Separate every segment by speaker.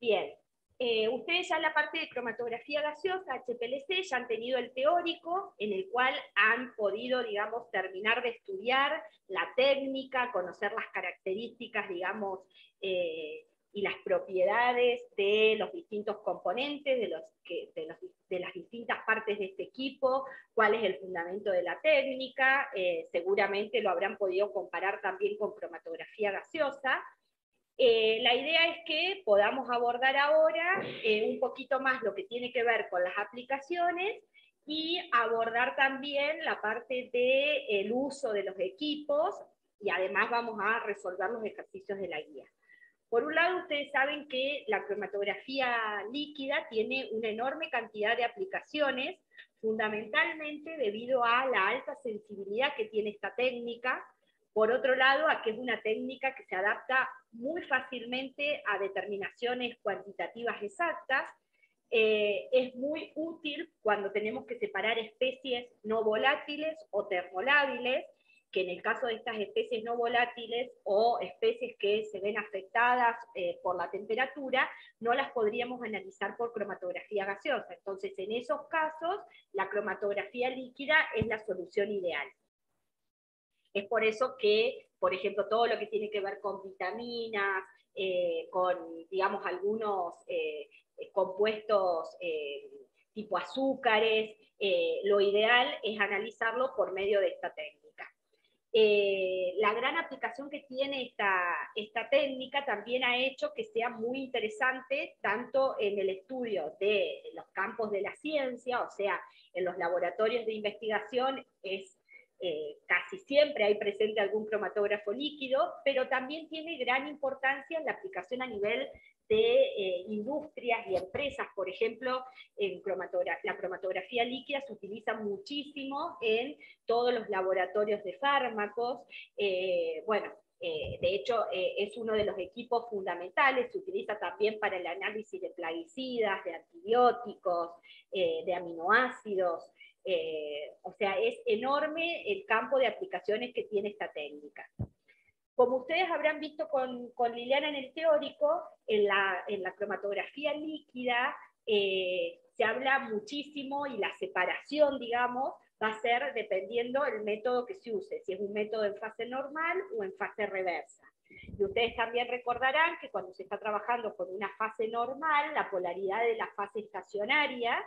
Speaker 1: Bien. Ustedes ya en la parte de cromatografía gaseosa, HPLC, ya han tenido el teórico, en el cual han podido, digamos, terminar de estudiar la técnica, conocer las características, digamos, y las propiedades de los distintos componentes, de las distintas partes de este equipo, cuál es el fundamento de la técnica, seguramente lo habrán podido comparar también con cromatografía gaseosa. La idea es que podamos abordar ahora un poquito más lo que tiene que ver con las aplicaciones y abordar también la parte del uso de los equipos, y además vamos a resolver los ejercicios de la guía. Por un lado, ustedes saben que la cromatografía líquida tiene una enorme cantidad de aplicaciones, fundamentalmente debido a la alta sensibilidad que tiene esta técnica. Por otro lado, a que es una técnica que se adapta muy fácilmente a determinaciones cuantitativas exactas. Es muy útil cuando tenemos que separar especies no volátiles o termolábiles, que en el caso de estas especies no volátiles o especies que se ven afectadas por la temperatura, no las podríamos analizar por cromatografía gaseosa. Entonces, en esos casos, la cromatografía líquida es la solución ideal. Es por eso que, por ejemplo, todo lo que tiene que ver con vitaminas, con, digamos, algunos compuestos tipo azúcares, lo ideal es analizarlo por medio de esta técnica. La gran aplicación que tiene esta técnica también ha hecho que sea muy interesante tanto en el estudio de los campos de la ciencia, o sea, en los laboratorios de investigación casi siempre hay presente algún cromatógrafo líquido, pero también tiene gran importancia en la aplicación a nivel de industrias y empresas. Por ejemplo, la cromatografía líquida se utiliza muchísimo en todos los laboratorios de fármacos. De hecho, es uno de los equipos fundamentales, se utiliza también para el análisis de plaguicidas, de antibióticos, de aminoácidos. O sea, es enorme el campo de aplicaciones que tiene esta técnica. Como ustedes habrán visto con Liliana en el teórico, en la cromatografía líquida se habla muchísimo, y la separación, digamos, va a ser dependiendo del método que se use, si es un método en fase normal o en fase reversa. Y ustedes también recordarán que cuando se está trabajando con una fase normal, la polaridad de la fase estacionaria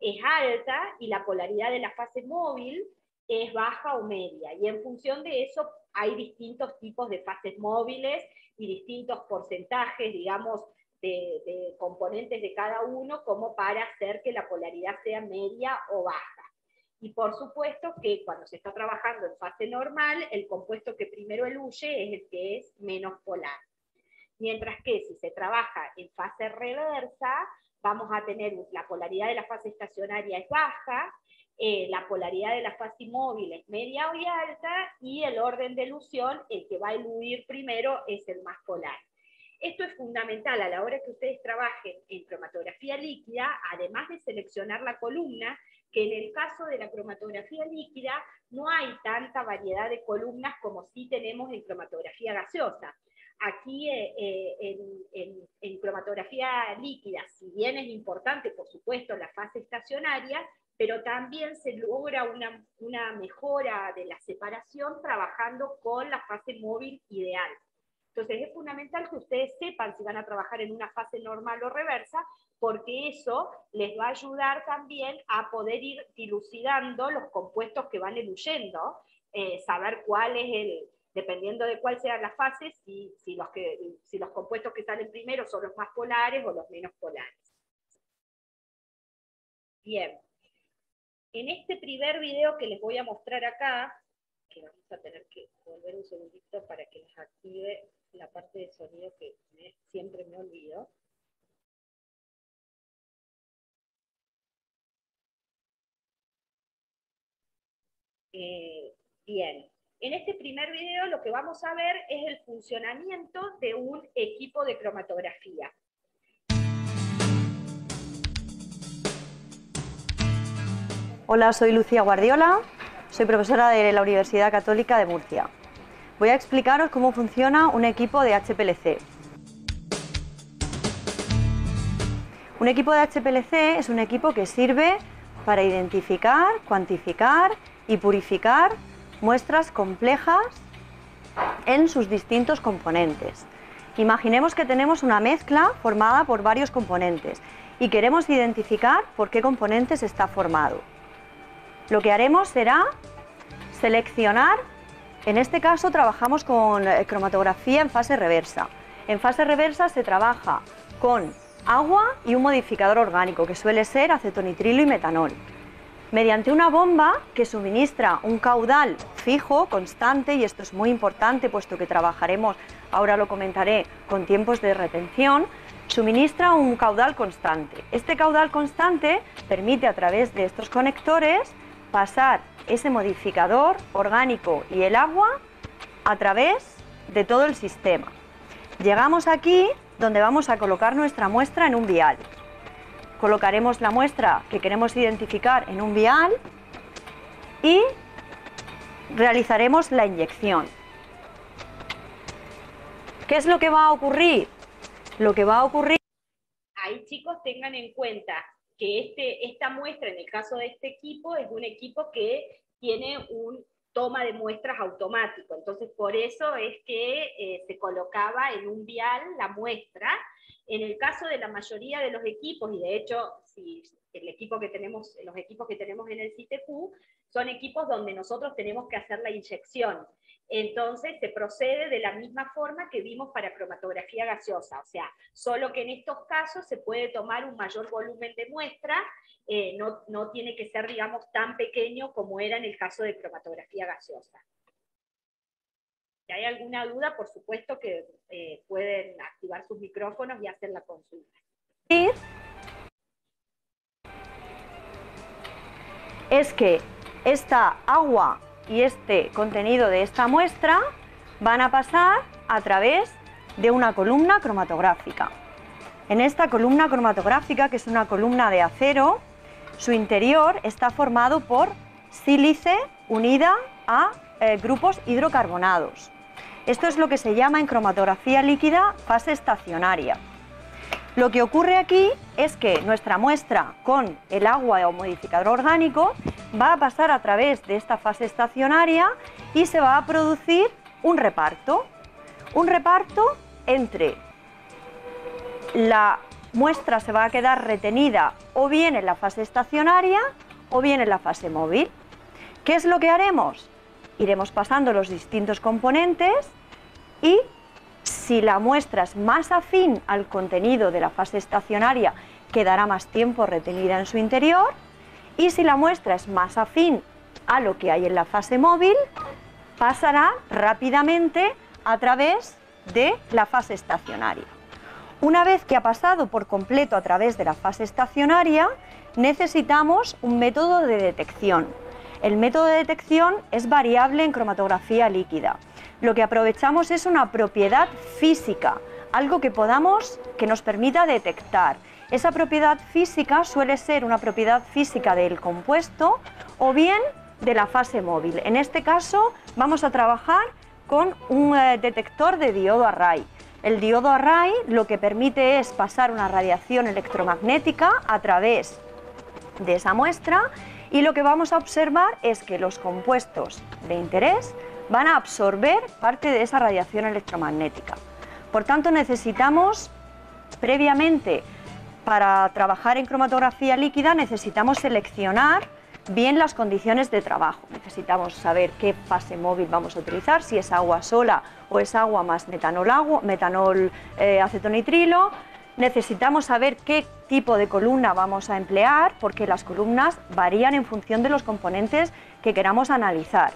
Speaker 1: es alta y la polaridad de la fase móvil es baja o media, y en función de eso hay distintos tipos de fases móviles y distintos porcentajes, digamos, de componentes de cada uno, como para hacer que la polaridad sea media o baja. Y por supuesto que cuando se está trabajando en fase normal, el compuesto que primero eluye es el que es menos polar. Mientras que si se trabaja en fase reversa, vamos a tener la polaridad de la fase estacionaria es baja, la polaridad de la fase móvil es media o alta, y el orden de elusión, el que va a eludir primero, es el más polar. Esto es fundamental a la hora que ustedes trabajen en cromatografía líquida, además de seleccionar la columna, que en el caso de la cromatografía líquida no hay tanta variedad de columnas como sí tenemos en cromatografía gaseosa. Aquí en cromatografía líquida, si bien es importante, por supuesto, la fase estacionaria, pero también se logra una mejora de la separación trabajando con la fase móvil ideal. Entonces es fundamental que ustedes sepan si van a trabajar en una fase normal o reversa, porque eso les va a ayudar también a poder ir dilucidando los compuestos que van eluyendo, saber cuál es dependiendo de cuál sea la fase, si los compuestos que salen primero son los más polares o los menos polares. Bien. En este primer video que les voy a mostrar acá, que vamos a tener que volver un segundito para que les active la parte de sonido que siempre me olvido. Bien, en este primer video lo que vamos a ver es el funcionamiento de un equipo de cromatografía.
Speaker 2: Hola, soy Lucía Guardiola, soy profesora de la Universidad Católica de Murcia. Voy a explicaros cómo funciona un equipo de HPLC. Un equipo de HPLC es un equipo que sirve para identificar, cuantificar y purificar muestras complejas en sus distintos componentes. Imaginemos que tenemos una mezcla formada por varios componentes y queremos identificar por qué componentes está formado. Lo que haremos será seleccionar, en este caso trabajamos con cromatografía en fase reversa. En fase reversa se trabaja con agua y un modificador orgánico, que suele ser acetonitrilo y metanol. Mediante una bomba que suministra un caudal fijo, constante, y esto es muy importante puesto que trabajaremos, ahora lo comentaré, con tiempos de retención, suministra un caudal constante. Este caudal constante permite a través de estos conectores pasar ese modificador orgánico y el agua a través de todo el sistema. Llegamos aquí donde vamos a colocar nuestra muestra en un vial. Colocaremos la muestra que queremos identificar en un vial y realizaremos la inyección. ¿Qué es lo que va a ocurrir? Lo que va a ocurrir...
Speaker 1: Ahí, chicos, tengan en cuenta que esta muestra, en el caso de este equipo, es un equipo que tiene un toma de muestras automático. Entonces, por eso es que se colocaba en un vial la muestra. En el caso de la mayoría de los equipos, y de hecho, si los equipos que tenemos en el CITEQ, son equipos donde nosotros tenemos que hacer la inyección. Entonces se procede de la misma forma que vimos para cromatografía gaseosa, o sea, solo que en estos casos se puede tomar un mayor volumen de muestra, no tiene que ser, digamos, tan pequeño como era en el caso de cromatografía gaseosa. Si hay alguna duda, por supuesto que pueden activar sus micrófonos y hacer la consulta.
Speaker 2: Es que esta agua y este contenido de esta muestra van a pasar a través de una columna cromatográfica. En esta columna cromatográfica, que es una columna de acero, su interior está formado por sílice unida a grupos hidrocarbonados. Esto es lo que se llama en cromatografía líquida fase estacionaria. Lo que ocurre aquí es que nuestra muestra con el agua o modificador orgánico va a pasar a través de esta fase estacionaria y se va a producir un reparto. Un reparto entre la muestra se va a quedar retenida o bien en la fase estacionaria o bien en la fase móvil. ¿Qué es lo que haremos? Iremos pasando los distintos componentes y si la muestra es más afín al contenido de la fase estacionaria, quedará más tiempo retenida en su interior, y si la muestra es más afín a lo que hay en la fase móvil, pasará rápidamente a través de la fase estacionaria. Una vez que ha pasado por completo a través de la fase estacionaria, necesitamos un método de detección. El método de detección es variable en cromatografía líquida. Lo que aprovechamos es una propiedad física, algo que nos permita detectar. Esa propiedad física suele ser una propiedad física del compuesto o bien de la fase móvil. En este caso vamos a trabajar con un detector de diodo Array. El diodo Array lo que permite es pasar una radiación electromagnética a través de esa muestra y lo que vamos a observar es que los compuestos de interés van a absorber parte de esa radiación electromagnética. Por tanto, necesitamos previamente, para trabajar en cromatografía líquida, necesitamos seleccionar bien las condiciones de trabajo. Necesitamos saber qué fase móvil vamos a utilizar, si es agua sola o es agua más metanol acetonitrilo. Necesitamos saber qué tipo de columna vamos a emplear, porque las columnas varían en función de los componentes que queramos analizar.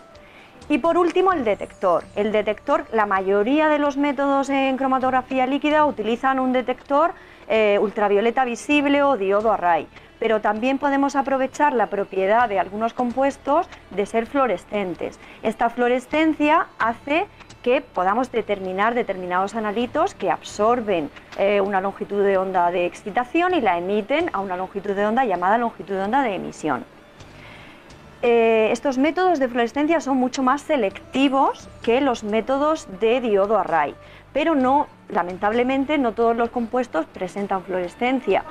Speaker 2: Y por último, el detector. El detector, la mayoría de los métodos en cromatografía líquida utilizan un detector ultravioleta visible o diodo Array, pero también podemos aprovechar la propiedad de algunos compuestos de ser fluorescentes. Esta fluorescencia hace que podamos determinar determinados analitos que absorben una longitud de onda de excitación y la emiten a una longitud de onda llamada longitud de onda de emisión. Estos métodos de fluorescencia son mucho más selectivos que los métodos de diodo Array, pero lamentablemente no todos los compuestos presentan fluorescencia.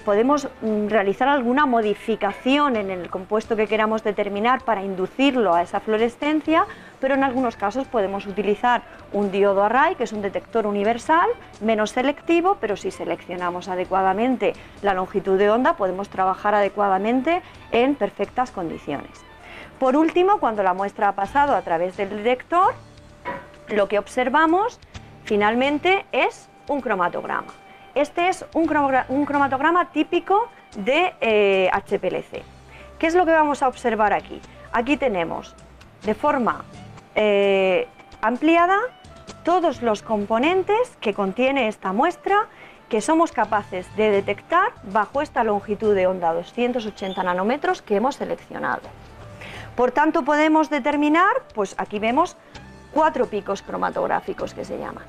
Speaker 2: podemos realizar alguna modificación en el compuesto que queramos determinar para inducirlo a esa fluorescencia, pero en algunos casos podemos utilizar un diodo array, que es un detector universal, menos selectivo, pero si seleccionamos adecuadamente la longitud de onda podemos trabajar adecuadamente en perfectas condiciones. Por último, cuando la muestra ha pasado a través del detector, lo que observamos finalmente es un cromatograma. Este es un cromatograma típico de HPLC. ¿Qué es lo que vamos a observar aquí? Aquí tenemos de forma ampliada todos los componentes que contiene esta muestra que somos capaces de detectar bajo esta longitud de onda 280 nanómetros que hemos seleccionado. Por tanto, podemos determinar, pues aquí vemos 4 picos cromatográficos que se llaman.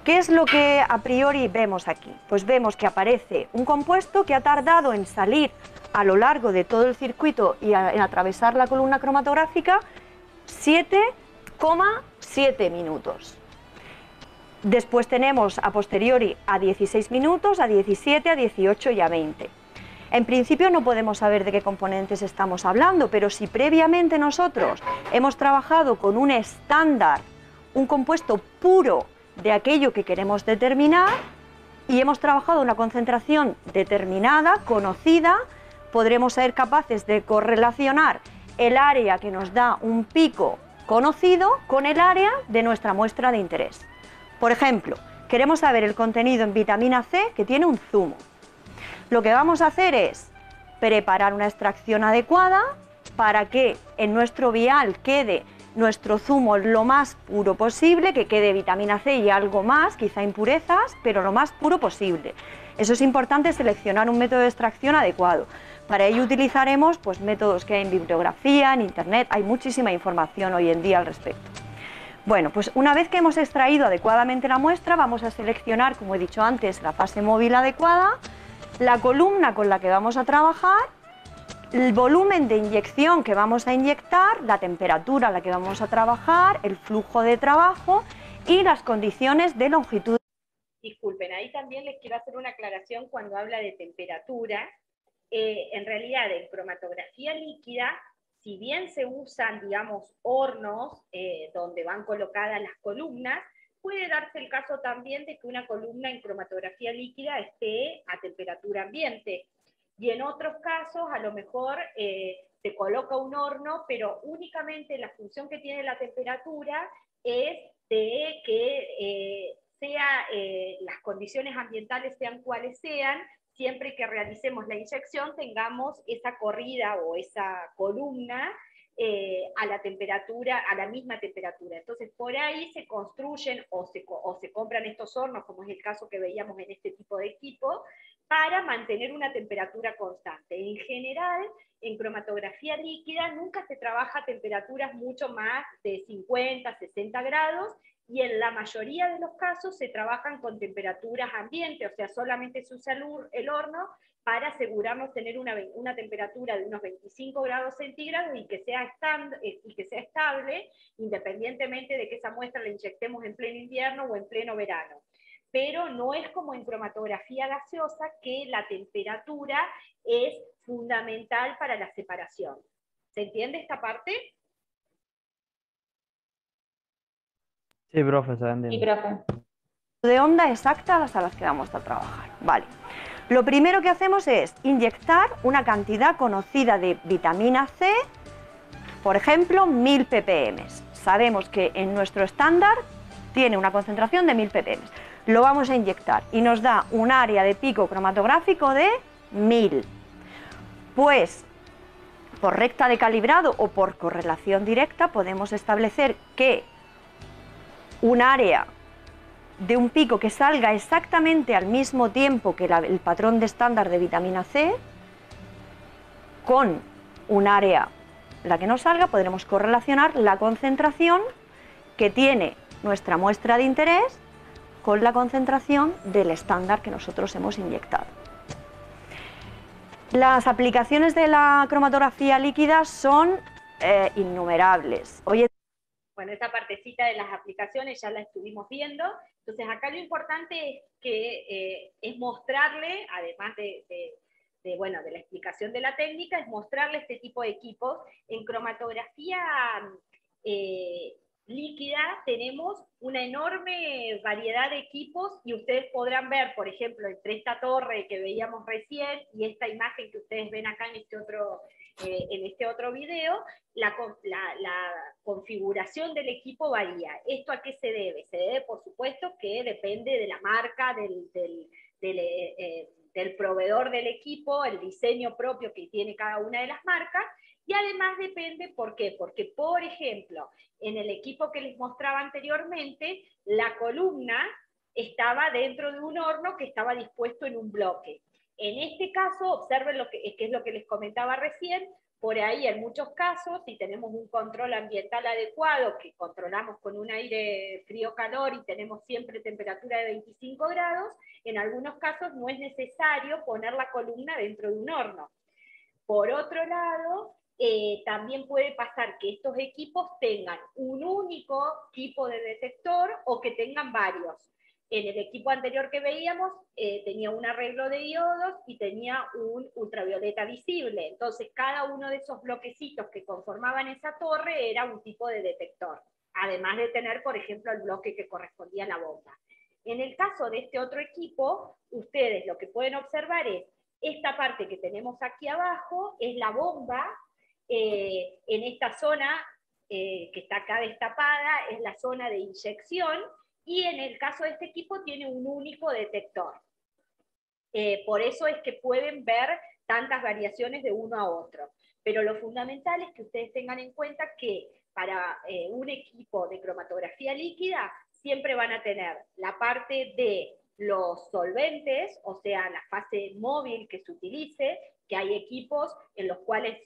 Speaker 2: ¿Qué es lo que a priori vemos aquí? Pues vemos que aparece un compuesto que ha tardado en salir a lo largo de todo el circuito y en atravesar la columna cromatográfica 7,7 minutos. Después tenemos a posteriori a 16 minutos, a 17, a 18 y a 20. En principio no podemos saber de qué componentes estamos hablando, pero si previamente nosotros hemos trabajado con un estándar, un compuesto puro de aquello que queremos determinar y hemos trabajado una concentración determinada, conocida, podremos ser capaces de correlacionar el área que nos da un pico conocido con el área de nuestra muestra de interés. Por ejemplo, queremos saber el contenido en vitamina C que tiene un zumo. Lo que vamos a hacer es preparar una extracción adecuada para que en nuestro vial quede nuestro zumo lo más puro posible, que quede vitamina C y algo más, quizá impurezas, pero lo más puro posible. Eso es importante, seleccionar un método de extracción adecuado. Para ello utilizaremos pues, métodos que hay en bibliografía, en internet, hay muchísima información hoy en día al respecto. Bueno, pues una vez que hemos extraído adecuadamente la muestra, vamos a seleccionar, como he dicho antes, la fase móvil adecuada, la columna con la que vamos a trabajar, el volumen de inyección que vamos a inyectar, la temperatura a la que vamos a trabajar, el flujo de trabajo y las condiciones de longitud.
Speaker 1: Disculpen, ahí también les quiero hacer una aclaración cuando habla de temperatura. En realidad, en cromatografía líquida, si bien se usan, digamos, hornos donde van colocadas las columnas, puede darse el caso también de que una columna en cromatografía líquida esté a temperatura ambiente. Y en otros casos, a lo mejor se coloca un horno, pero únicamente la función que tiene la temperatura es de que las condiciones ambientales sean cuales sean, siempre que realicemos la inyección tengamos esa corrida o esa columna a la temperatura, a la misma temperatura. Entonces, por ahí se construyen o se compran estos hornos, como es el caso que veíamos en este tipo de equipo, para mantener una temperatura constante. En general, en cromatografía líquida nunca se trabaja a temperaturas mucho más de 50, 60 grados, y en la mayoría de los casos se trabajan con temperaturas ambientes, o sea, solamente se usa el horno para asegurarnos tener una temperatura de unos 25 grados centígrados y que sea estable, independientemente de que esa muestra la inyectemos en pleno invierno o en pleno verano. Pero no es como en cromatografía gaseosa, que la temperatura es fundamental para la separación. ¿Se entiende esta parte?
Speaker 3: Sí, profe, se entiende.
Speaker 1: Sí, profe.
Speaker 2: De onda exactas a las que vamos a trabajar. Vale. Lo primero que hacemos es inyectar una cantidad conocida de vitamina C, por ejemplo, 1000 ppm. Sabemos que en nuestro estándar tiene una concentración de 1000 ppm. Lo vamos a inyectar y nos da un área de pico cromatográfico de 1000. Pues por recta de calibrado o por correlación directa podemos establecer que un área de un pico que salga exactamente al mismo tiempo que el patrón de estándar de vitamina C, con un área la que no salga, podremos correlacionar la concentración que tiene nuestra muestra de interés con la concentración del estándar que nosotros hemos inyectado. Las aplicaciones de la cromatografía líquida son innumerables. Hoy
Speaker 1: Bueno, esa partecita de las aplicaciones ya la estuvimos viendo. Entonces acá lo importante es que es mostrarle, además bueno, de la explicación de la técnica, es mostrarle este tipo de equipos. En cromatografía líquida tenemos una enorme variedad de equipos y ustedes podrán ver, por ejemplo, entre esta torre que veíamos recién y esta imagen que ustedes ven acá en este otro video, la configuración del equipo varía. ¿Esto a qué se debe? Se debe, por supuesto, que depende de la marca, del proveedor del equipo, el diseño propio que tiene cada una de las marcas, y además depende, ¿por qué? Porque, por ejemplo, en el equipo que les mostraba anteriormente, la columna estaba dentro de un horno que estaba dispuesto en un bloque. En este caso, observen que es lo que les comentaba recién, por ahí en muchos casos, si tenemos un control ambiental adecuado, que controlamos con un aire frío-calor y tenemos siempre temperatura de 25 grados, en algunos casos no es necesario poner la columna dentro de un horno. Por otro lado, también puede pasar que estos equipos tengan un único tipo de detector o que tengan varios. En el equipo anterior que veíamos tenía un arreglo de diodos y tenía un ultravioleta visible. Entonces cada uno de esos bloquecitos que conformaban esa torre era un tipo de detector. Además de tener, por ejemplo, el bloque que correspondía a la bomba. En el caso de este otro equipo, ustedes lo que pueden observar es esta parte que tenemos aquí abajo, es la bomba, en esta zona que está acá destapada, es la zona de inyección, y en el caso de este equipo tiene un único detector. Por eso es que pueden ver tantas variaciones de uno a otro. Pero lo fundamental es que ustedes tengan en cuenta que para un equipo de cromatografía líquida siempre van a tener la parte de los solventes, o sea, la fase móvil que se utilice, que hay equipos en los cuales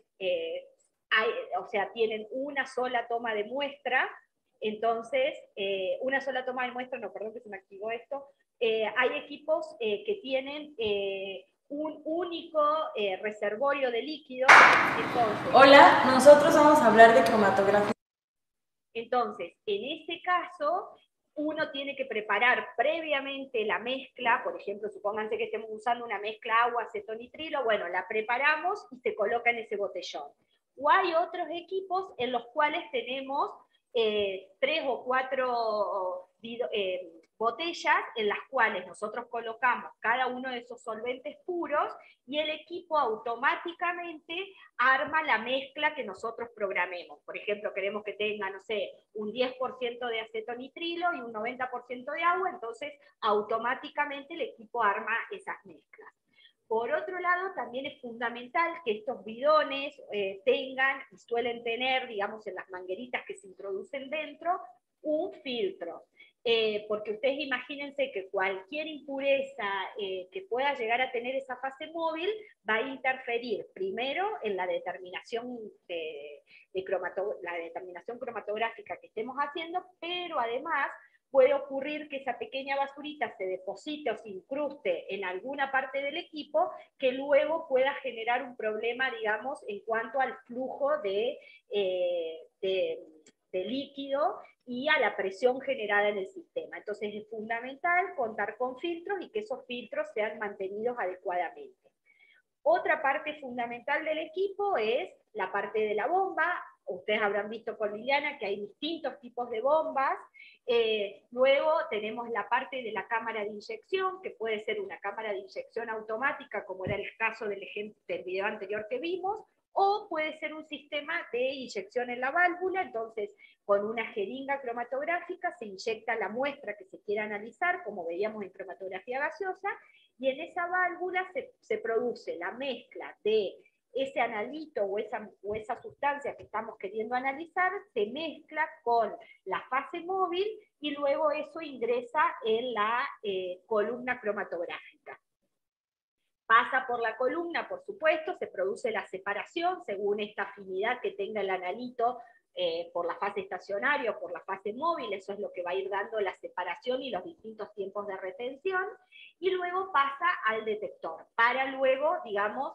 Speaker 1: tienen una sola toma de muestra. Entonces, una sola toma de muestra, no, perdón que se me activó esto, hay equipos que tienen un único reservorio de líquido. Entonces,
Speaker 4: hola, nosotros vamos a hablar de cromatografía.
Speaker 1: Entonces, en este caso, uno tiene que preparar previamente la mezcla, por ejemplo, supónganse que estemos usando una mezcla agua-acetonitrilo, bueno, la preparamos y se coloca en ese botellón. O hay otros equipos en los cuales tenemos 3 o 4 botellas en las cuales nosotros colocamos cada uno de esos solventes puros y el equipo automáticamente arma la mezcla que nosotros programemos. Por ejemplo, queremos que tenga, no sé, un 10% de acetonitrilo y un 90% de agua, entonces automáticamente el equipo arma esas mezclas. Por otro lado, también es fundamental que estos bidones tengan, y suelen tener, digamos, en las mangueritas que se introducen dentro, un filtro. Porque ustedes imagínense que cualquier impureza que pueda llegar a tener esa fase móvil va a interferir primero en la determinación la determinación cromatográfica que estemos haciendo, pero además puede ocurrir que esa pequeña basurita se deposite o se incruste en alguna parte del equipo que luego pueda generar un problema, digamos, en cuanto al flujo de líquido y a la presión generada en el sistema. Entonces es fundamental contar con filtros y que esos filtros sean mantenidos adecuadamente. Otra parte fundamental del equipo es la parte de la bomba. Ustedes habrán visto con Liliana que hay distintos tipos de bombas. Luego tenemos la parte de la cámara de inyección, que puede ser una cámara de inyección automática, como era el caso del video anterior que vimos, o puede ser un sistema de inyección en la válvula. Entonces, con una jeringa cromatográfica se inyecta la muestra que se quiera analizar, como veíamos en cromatografía gaseosa, y en esa válvula se produce la mezcla de ese analito o esa sustancia que estamos queriendo analizar, se mezcla con la fase móvil y luego eso ingresa en la columna cromatográfica. Pasa por la columna, por supuesto, se produce la separación según esta afinidad que tenga el analito por la fase estacionaria o por la fase móvil, eso es lo que va a ir dando la separación y los distintos tiempos de retención, y luego pasa al detector, para luego, digamos,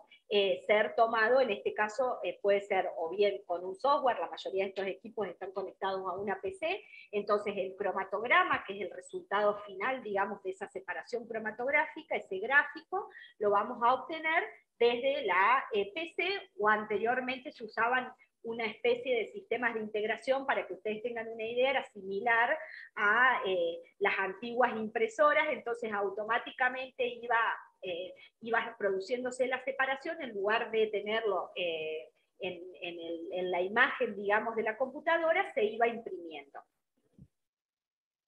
Speaker 1: ser tomado, en este caso puede ser o bien con un software, la mayoría de estos equipos están conectados a una PC, entonces el cromatograma, que es el resultado final, digamos, de esa separación cromatográfica, ese gráfico, lo vamos a obtener desde la PC, o anteriormente se usaban una especie de sistemas de integración, para que ustedes tengan una idea, era similar a las antiguas impresoras, entonces automáticamente iba produciéndose la separación, en lugar de tenerlo en la imagen, digamos, de la computadora, se iba imprimiendo.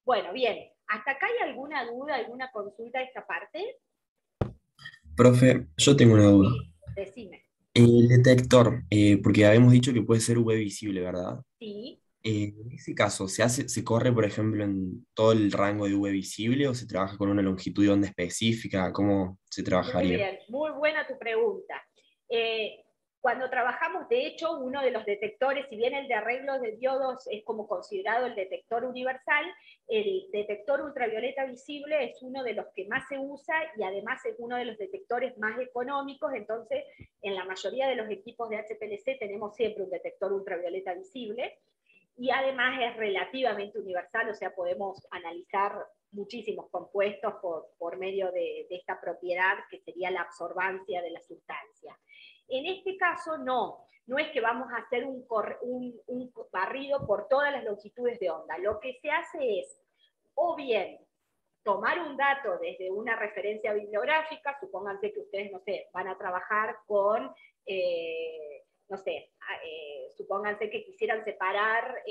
Speaker 1: Bueno, bien, ¿hasta acá hay alguna duda, alguna consulta de esta parte?
Speaker 5: Profe, yo tengo una duda.
Speaker 1: Sí, decime.
Speaker 5: El detector, porque habíamos dicho que puede ser UV visible, ¿verdad?
Speaker 1: Sí.
Speaker 5: En ese caso, ¿se corre, por ejemplo, en todo el rango de UV visible o se trabaja con una longitud de onda específica? ¿Cómo se
Speaker 1: Muy
Speaker 5: trabajaría?
Speaker 1: bien, muy buena tu pregunta. Cuando trabajamos, de hecho, uno de los detectores, si bien el de arreglo de diodos es como considerado el detector universal, el detector ultravioleta visible es uno de los que más se usa y además es uno de los detectores más económicos, entonces en la mayoría de los equipos de HPLC tenemos siempre un detector ultravioleta visible, y además es relativamente universal, o sea, podemos analizar muchísimos compuestos por medio de esta propiedad que sería la absorbancia de la sustancia. En este caso no es que vamos a hacer un barrido por todas las longitudes de onda. Lo que se hace es, o bien, tomar un dato desde una referencia bibliográfica, supónganse que ustedes, no sé, van a trabajar con, no sé, supónganse que quisieran separar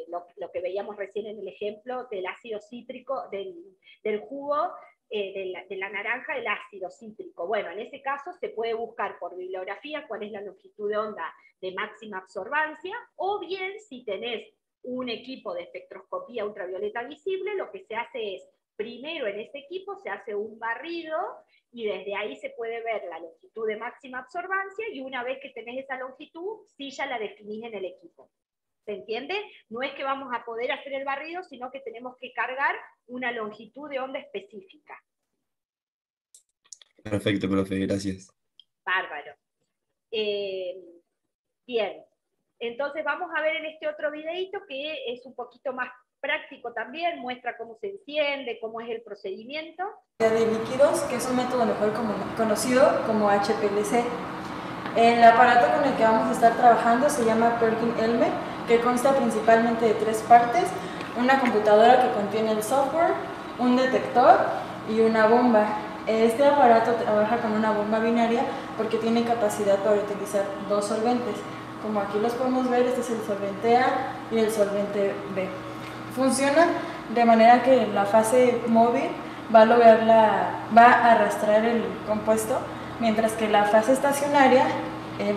Speaker 1: lo que veíamos recién en el ejemplo del ácido cítrico, del jugo de la naranja, el ácido cítrico. Bueno, en ese caso se puede buscar por bibliografía cuál es la longitud de onda de máxima absorbancia, o bien si tenés un equipo de espectroscopía ultravioleta visible, lo que se hace es, primero en ese equipo se hace un barrido y desde ahí se puede ver la longitud de máxima absorbancia, y una vez que tenés esa longitud, sí ya la definís en el equipo. ¿Se entiende? No es que vamos a poder hacer el barrido, sino que tenemos que cargar una longitud de onda específica.
Speaker 5: Perfecto, profe, gracias.
Speaker 1: Bárbaro. Bien, entonces vamos a ver en este otro videito que es un poquito más práctico también, muestra cómo se enciende, cómo es el procedimiento.
Speaker 4: De líquidos, que es un método mejor conocido como HPLC. El aparato con el que vamos a estar trabajando se llama Perkin-Elmer, que consta principalmente de 3 partes: una computadora que contiene el software, un detector y una bomba. Este aparato trabaja con una bomba binaria porque tiene capacidad para utilizar 2 solventes. Como aquí los podemos ver, este es el solvente A y el solvente B. Funciona de manera que la fase móvil va a arrastrar el compuesto, mientras que la fase estacionaria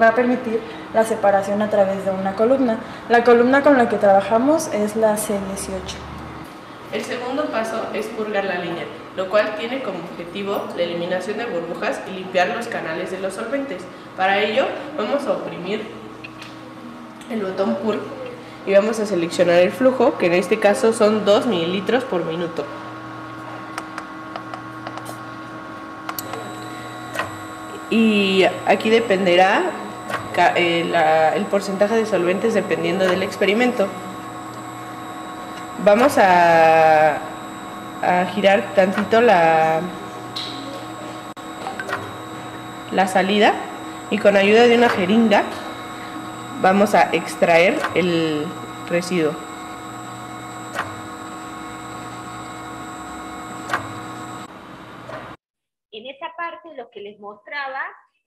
Speaker 4: va a permitir la separación a través de una columna. La columna con la que trabajamos es la C18.
Speaker 6: El segundo paso es purgar la línea, lo cual tiene como objetivo la eliminación de burbujas y limpiar los canales de los solventes. Para ello vamos a oprimir el botón Purg y vamos a seleccionar el flujo, que en este caso son 2 mililitros por minuto. Y aquí dependerá el porcentaje de solventes dependiendo del experimento. Vamos a girar tantito la salida, y con ayuda de una jeringa vamos a extraer el residuo.
Speaker 1: En esa parte lo que les mostraba,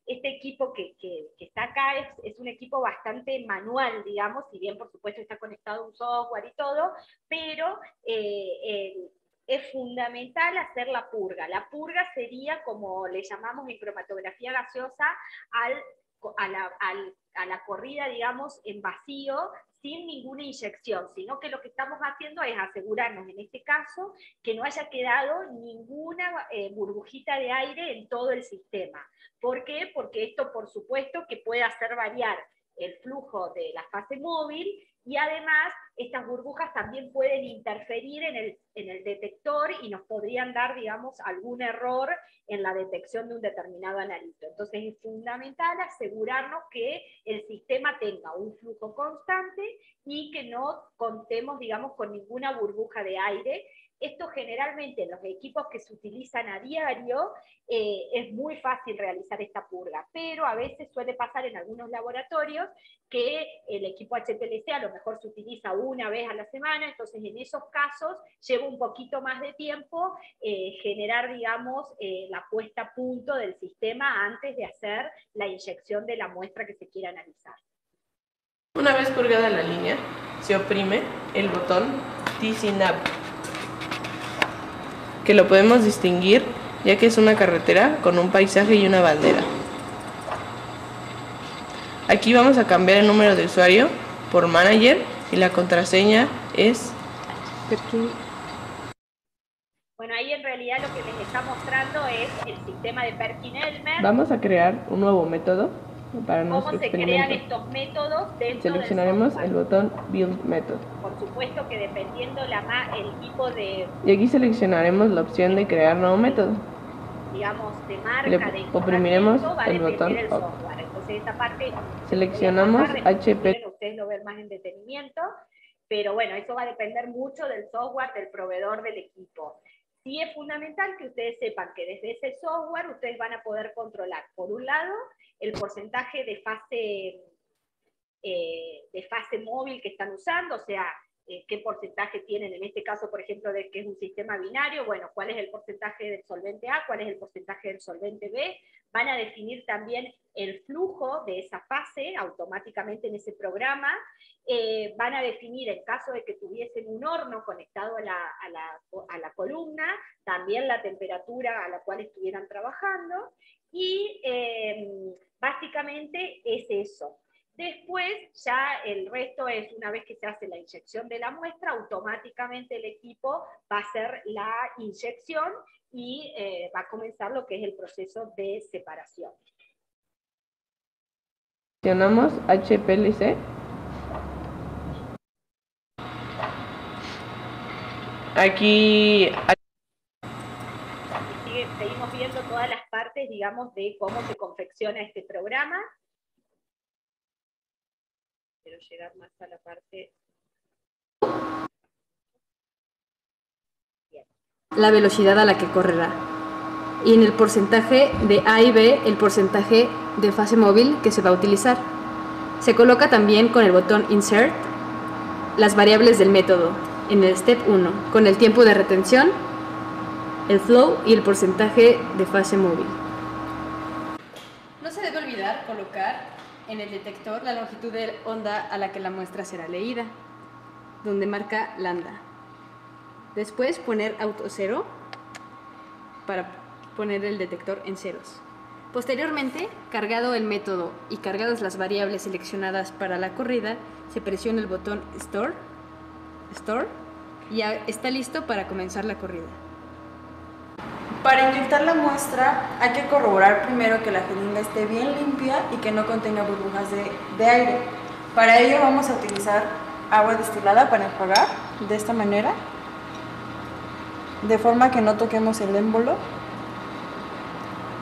Speaker 1: este equipo que está acá es un equipo bastante manual, digamos, si bien por supuesto está conectado a un software y todo, pero es fundamental hacer la purga. La purga sería, como le llamamos en cromatografía gaseosa, a la corrida, digamos, en vacío, sin ninguna inyección, sino que lo que estamos haciendo es asegurarnos, en este caso, que no haya quedado ninguna burbujita de aire en todo el sistema. ¿Por qué? Porque esto, por supuesto, que puede hacer variar el flujo de la fase móvil, Y además, estas burbujas también pueden interferir en el detector y nos podrían dar, digamos, algún error en la detección de un determinado analito. Entonces es fundamental asegurarnos que el sistema tenga un flujo constante y que no contemos, digamos, con ninguna burbuja de aire. Esto generalmente en los equipos que se utilizan a diario es muy fácil realizar esta purga, pero a veces suele pasar en algunos laboratorios que el equipo HPLC a lo mejor se utiliza una vez a la semana, entonces en esos casos lleva un poquito más de tiempo generar, digamos, la puesta a punto del sistema antes de hacer la inyección de la muestra que se quiera analizar.
Speaker 6: Una vez purgada la línea, se oprime el botón TC-Nav, que lo podemos distinguir ya que es una carretera con un paisaje y una bandera. Aquí vamos a cambiar el número de usuario por manager y la contraseña es...
Speaker 1: Bueno, ahí en realidad lo que les está mostrando es el sistema de Perkin-Elmer.
Speaker 6: Vamos a crear un nuevo método para nuestro
Speaker 1: ¿Cómo se
Speaker 6: experimento.
Speaker 1: crean estos métodos dentro
Speaker 6: Seleccionaremos
Speaker 1: del
Speaker 6: el
Speaker 1: software?
Speaker 6: botón Build Method.
Speaker 1: Por supuesto que dependiendo el tipo de,
Speaker 6: Y aquí seleccionaremos la opción de crear nuevo método.
Speaker 1: digamos, de marca,
Speaker 6: Le
Speaker 1: de
Speaker 6: oprimiremos
Speaker 1: equipamiento, va a
Speaker 6: el
Speaker 1: depender
Speaker 6: botón
Speaker 1: del
Speaker 6: Up.
Speaker 1: software. Entonces esta parte
Speaker 6: Seleccionamos
Speaker 1: voy a pasar,
Speaker 6: HP.
Speaker 1: después, ustedes lo ven más en detenimiento, pero bueno, eso va a depender mucho del software, del proveedor del equipo. Sí es fundamental que ustedes sepan que desde ese software ustedes van a poder controlar, por un lado, el porcentaje de fase móvil que están usando, o sea, qué porcentaje tienen en este caso, por ejemplo, de que es un sistema binario, bueno, cuál es el porcentaje del solvente A, cuál es el porcentaje del solvente B, van a definir también el flujo de esa fase automáticamente en ese programa, van a definir, en caso de que tuviesen un horno conectado a la columna, también la temperatura a la cual estuvieran trabajando, y básicamente es eso. Después ya el resto es, una vez que se hace la inyección de la muestra, automáticamente el equipo va a hacer la inyección y va a comenzar lo que es el proceso de separación.
Speaker 6: Seleccionamos HPLC. Aquí
Speaker 1: seguimos viendo todas las partes, digamos, de cómo se confecciona este programa. Quiero llegar más a la parte... Bien.
Speaker 7: La velocidad a la que correrá. Y en el porcentaje de A y B, el porcentaje de fase móvil que se va a utilizar. Se coloca también con el botón Insert las variables del método en el Step 1, con el tiempo de retención, el flow y el porcentaje de fase móvil. No se debe olvidar colocar en el detector la longitud de onda a la que la muestra será leída, donde marca lambda. Después poner auto 0 para poner el detector en ceros. Posteriormente, cargado el método y cargadas las variables seleccionadas para la corrida, se presiona el botón Store y ya está listo para comenzar la corrida.
Speaker 4: Para inyectar la muestra hay que corroborar primero que la jeringa esté bien limpia y que no contenga burbujas de aire. Para ello vamos a utilizar agua destilada para enjuagar de esta manera, de forma que no toquemos el émbolo,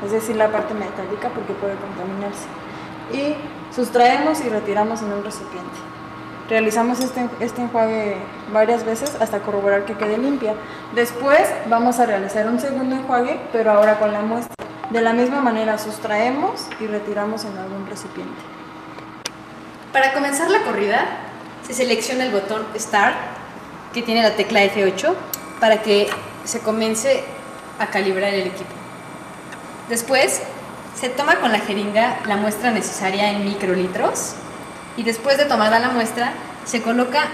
Speaker 4: es decir, la parte metálica, porque puede contaminarse. Y sustraemos y retiramos en un recipiente. Realizamos este enjuague varias veces hasta corroborar que quede limpia. Después vamos a realizar un segundo enjuague, pero ahora con la muestra. De la misma manera sustraemos y retiramos en algún recipiente.
Speaker 7: Para comenzar la corrida, se selecciona el botón Start, que tiene la tecla F8, para que se comience a calibrar el equipo. Después, se toma con la jeringa la muestra necesaria en microlitros y después de tomada la muestra, se coloca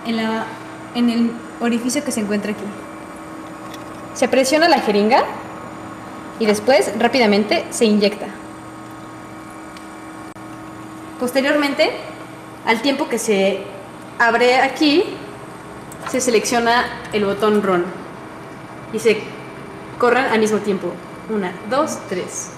Speaker 7: en el orificio que se encuentra aquí. Se presiona la jeringa y después rápidamente se inyecta. Posteriormente, al tiempo que se abre aquí, se selecciona el botón Run y se corren al mismo tiempo. 1, 2, 3.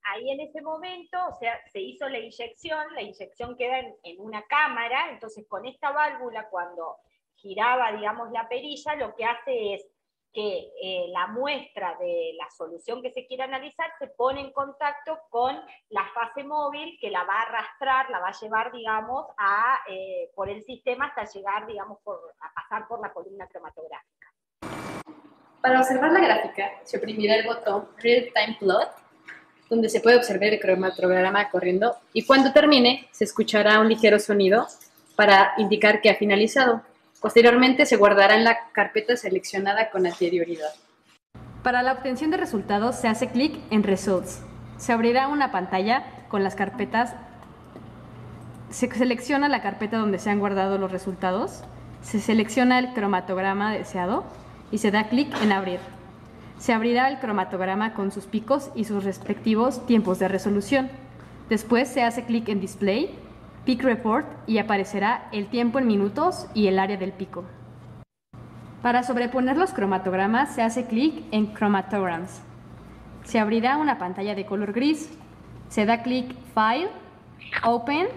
Speaker 1: Ahí en ese ese momento, o sea, se hizo la inyección queda en una cámara, entonces con esta válvula cuando giraba, digamos, la perilla, lo que hace es que la muestra de la solución que se quiere analizar se pone en contacto con la fase móvil que la va a arrastrar, la va a llevar, digamos, por el sistema hasta llegar, digamos, a pasar por la columna cromatográfica.
Speaker 7: Para observar la gráfica, se oprimirá el botón Real Time Plot, donde se puede observar el cromatograma corriendo, y cuando termine, se escuchará un ligero sonido para indicar que ha finalizado. Posteriormente se guardará en la carpeta seleccionada con anterioridad. Para la obtención de resultados se hace clic en Results. Se abrirá una pantalla con las carpetas. Se selecciona la carpeta donde se han guardado los resultados. Se selecciona el cromatograma deseado y se da clic en Abrir. Se abrirá el cromatograma con sus picos y sus respectivos tiempos de resolución. Después se hace clic en Display, Peak Report, y aparecerá el tiempo en minutos y el área del pico. Para sobreponer los cromatogramas se hace clic en Chromatograms. Se abrirá una pantalla de color gris. Se da clic File, Open,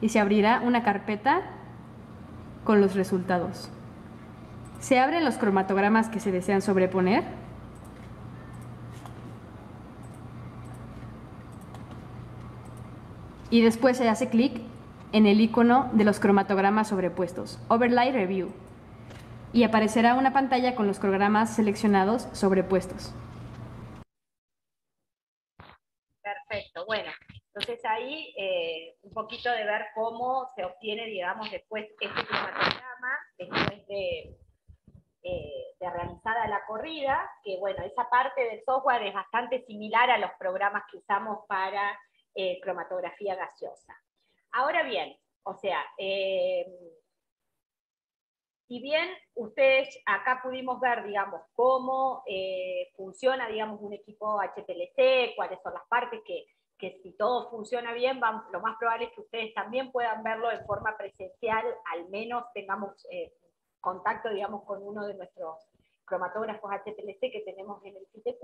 Speaker 7: y se abrirá una carpeta con los resultados. Se abren los cromatogramas que se desean sobreponer. Y después se hace clic en el icono de los cromatogramas sobrepuestos, Overlay Review, y aparecerá una pantalla con los cromogramas seleccionados sobrepuestos.
Speaker 1: Perfecto, bueno, entonces ahí un poquito de ver cómo se obtiene, digamos, después este cromatograma, después de realizada la corrida, que bueno, esa parte del software es bastante similar a los programas que usamos para cromatografía gaseosa. Ahora bien, o sea, si bien ustedes acá pudimos ver, digamos, cómo funciona, digamos, un equipo HPLC, cuáles son las partes que si todo funciona bien, lo más probable es que ustedes también puedan verlo en forma presencial, al menos tengamos contacto, digamos, con uno de nuestros cromatógrafos HPLC que tenemos en el CITEQ.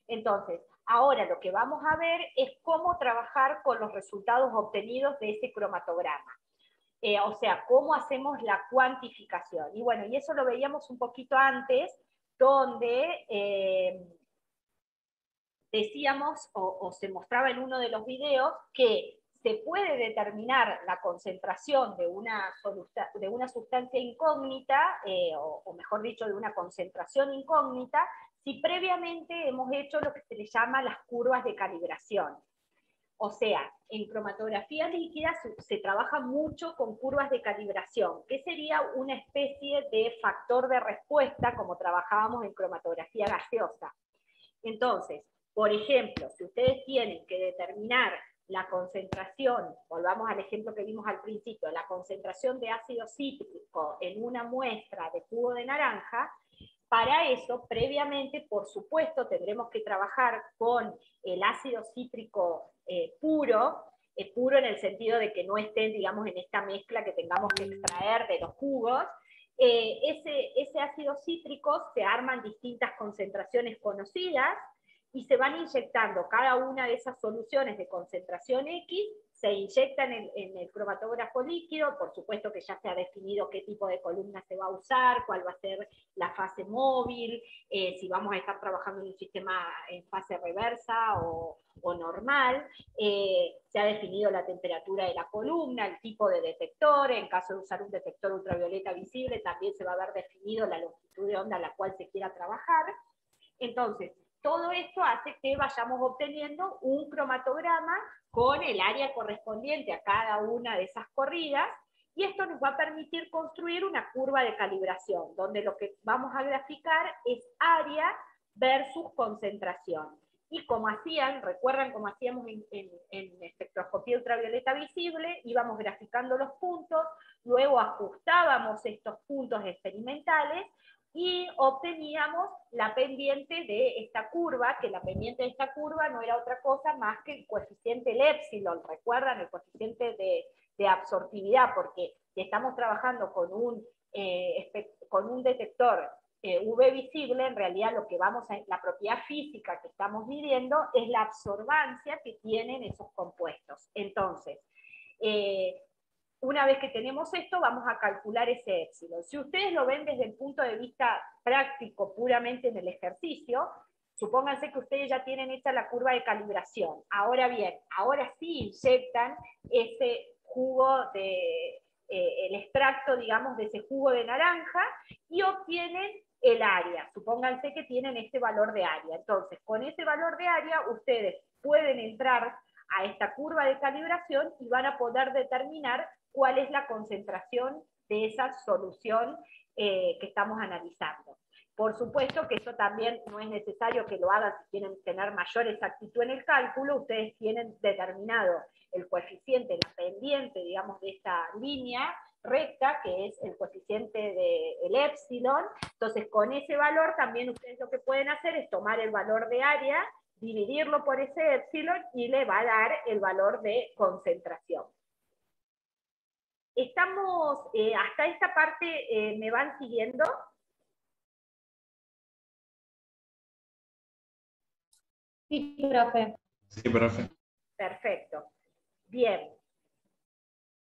Speaker 1: Entonces, ahora lo que vamos a ver es cómo trabajar con los resultados obtenidos de ese cromatograma. O sea, cómo hacemos la cuantificación. Y bueno, y eso lo veíamos un poquito antes, donde decíamos, o se mostraba en uno de los videos, que se puede determinar la concentración de una sustancia incógnita, o mejor dicho, de una concentración incógnita, si previamente hemos hecho lo que se le llama las curvas de calibración. O sea, en cromatografía líquida se trabaja mucho con curvas de calibración, que sería una especie de factor de respuesta, como trabajábamos en cromatografía gaseosa. Entonces, por ejemplo, si ustedes tienen que determinar la concentración, volvamos al ejemplo que vimos al principio, la concentración de ácido cítrico en una muestra de jugo de naranja, para eso, previamente, por supuesto, tendremos que trabajar con el ácido cítrico puro en el sentido de que no esté, digamos, en esta mezcla que tengamos que extraer de los jugos. Ese ácido cítrico se arman distintas concentraciones conocidas, y se van inyectando cada una de esas soluciones de concentración X, se inyectan en el cromatógrafo líquido, por supuesto que ya se ha definido qué tipo de columna se va a usar, cuál va a ser la fase móvil, si vamos a estar trabajando en un sistema en fase reversa o normal, se ha definido la temperatura de la columna, el tipo de detector, en caso de usar un detector ultravioleta visible, también se va a haber definido la longitud de onda a la cual se quiera trabajar. Entonces, todo esto hace que vayamos obteniendo un cromatograma con el área correspondiente a cada una de esas corridas, y esto nos va a permitir construir una curva de calibración, donde lo que vamos a graficar es área versus concentración. Y como hacían, recuerdan cómo hacíamos en espectroscopía ultravioleta visible, íbamos graficando los puntos, luego ajustábamos estos puntos experimentales, y obteníamos la pendiente de esta curva, que la pendiente de esta curva no era otra cosa más que el coeficiente del épsilon, ¿recuerdan? El coeficiente de absortividad, porque si estamos trabajando con un detector UV visible, en realidad lo que la propiedad física que estamos midiendo es la absorbancia que tienen esos compuestos. Entonces, una vez que tenemos esto, vamos a calcular ese épsilon. Si ustedes lo ven desde el punto de vista práctico, puramente en el ejercicio, supónganse que ustedes ya tienen hecha la curva de calibración. Ahora bien, ahora sí inyectan ese jugo el extracto, digamos, de ese jugo de naranja y obtienen el área. Supónganse que tienen este valor de área. Entonces, con ese valor de área, ustedes pueden entrar a esta curva de calibración y van a poder determinar cuál es la concentración de esa solución que estamos analizando. Por supuesto que eso también no es necesario que lo hagan si quieren tener mayor exactitud en el cálculo. Ustedes tienen determinado el coeficiente, la pendiente, digamos, de esta línea recta, que es el coeficiente del épsilon. Entonces, con ese valor también ustedes lo que pueden hacer es tomar el valor de área, dividirlo por ese épsilon y le va a dar el valor de concentración. Estamos, hasta esta parte, ¿me van siguiendo?
Speaker 8: Sí, profe.
Speaker 5: Sí, profe.
Speaker 1: Perfecto. Bien.